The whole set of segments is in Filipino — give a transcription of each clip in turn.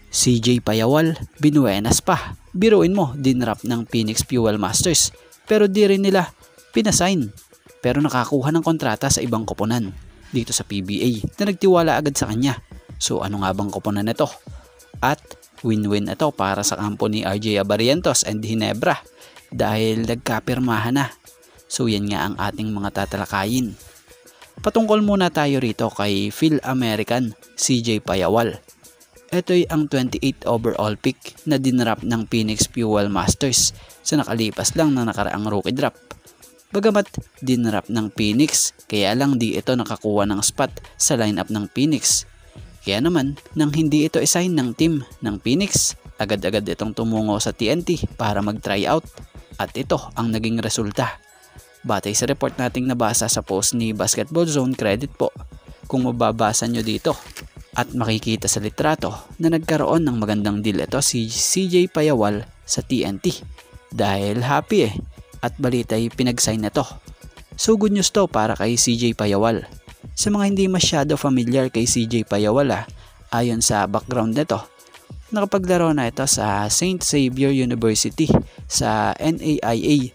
CJ Payawal, binuenas pa. Biruin mo, dinrap ng Phoenix Fuel Masters pero di rin nila pinasign. Pero nakakuha ng kontrata sa ibang koponan dito sa PBA na nagtiwala agad sa kanya. So ano nga bang koponan nito? At win-win ito para sa kampo ni RJ Abarientos and Ginebra dahil nagkapirmahan na. So yan nga ang ating mga tatalakayin. Patungkol muna tayo rito kay Phil American CJ Payawal. Ito'y ang 28 overall pick na dinrap ng Phoenix Fuel Masters sa nakalipas lang na nakaraang rookie draft. Bagamat dinrap ng Phoenix, kaya lang di ito nakakuha ng spot sa lineup ng Phoenix. Kaya naman, nang hindi ito assign ng team ng Phoenix, agad-agad itong tumungo sa TNT para mag-try out. At ito ang naging resulta. Batay sa report nating nabasa sa post ni Basketball Zone Credit po, kung mababasa nyo dito at makikita sa litrato na nagkaroon ng magandang deal ito si CJ Payawal sa TNT dahil happy at balita'y pinag-sign na to. So good news to para kay CJ Payawal. Sa mga hindi masyado familiar kay CJ Payawal, ayon sa background nito, nakapaglaro na ito sa St. Xavier University sa NAIA,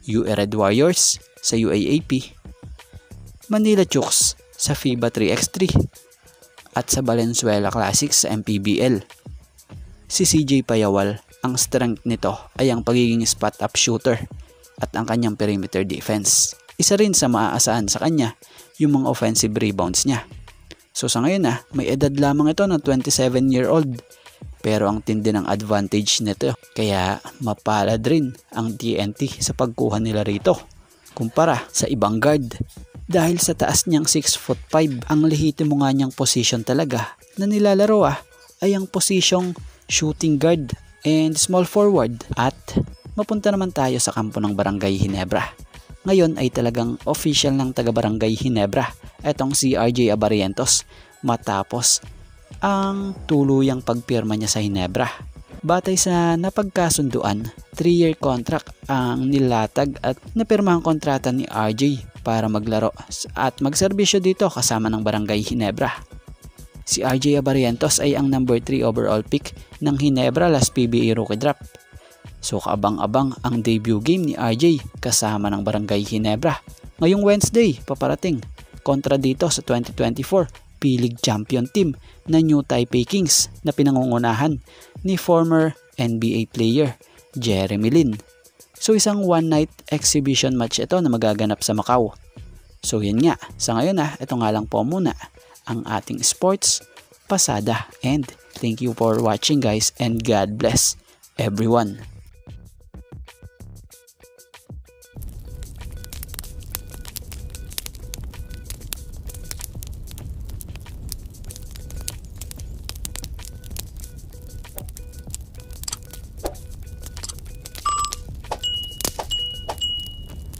UA Red Warriors sa UAAP, Manila Chooks sa FIBA 3x3 at sa Valenzuela Classics sa MPBL. Si CJ Payawal, ang strength nito ay ang pagiging spot-up shooter at ang kanyang perimeter defense. Isa rin sa maaasahan sa kanya yung mga offensive rebounds niya. So sa ngayon may edad lamang ito ng 27-year-old. Pero ang tindi ng advantage nito kaya mapalad rin ang TNT sa pagkuha nila rito kumpara sa ibang guard. Dahil sa taas niyang 6'5", ang lehitimo nga niyang position talaga na nilalaro ay ang posisyong shooting guard and small forward. At mapunta naman tayo sa kampo ng Barangay Ginebra. Ngayon ay talagang official ng taga Barangay Ginebra etong si RJ Abarientos matapos ang tuluyang pagpirma niya sa Ginebra. Batay sa napagkasunduan, 3-year contract ang nilatag at napirmahang kontrata ni RJ para maglaro at magserbisyo dito kasama ng Barangay Ginebra. Si RJ Abarientos ay ang number 3 overall pick ng Ginebra last PBA rookie draft. So kaabang-abang ang debut game ni RJ kasama ng Barangay Ginebra ngayong Wednesday paparating kontra dito sa 2024 P-League champion team na New Taipei Kings na pinangungunahan ni former NBA player Jeremy Lin. So isang one-night exhibition match ito na magaganap sa Macau. So yan nga, sa ngayon ito nga lang po muna ang ating sports pasada and thank you for watching guys and God bless everyone.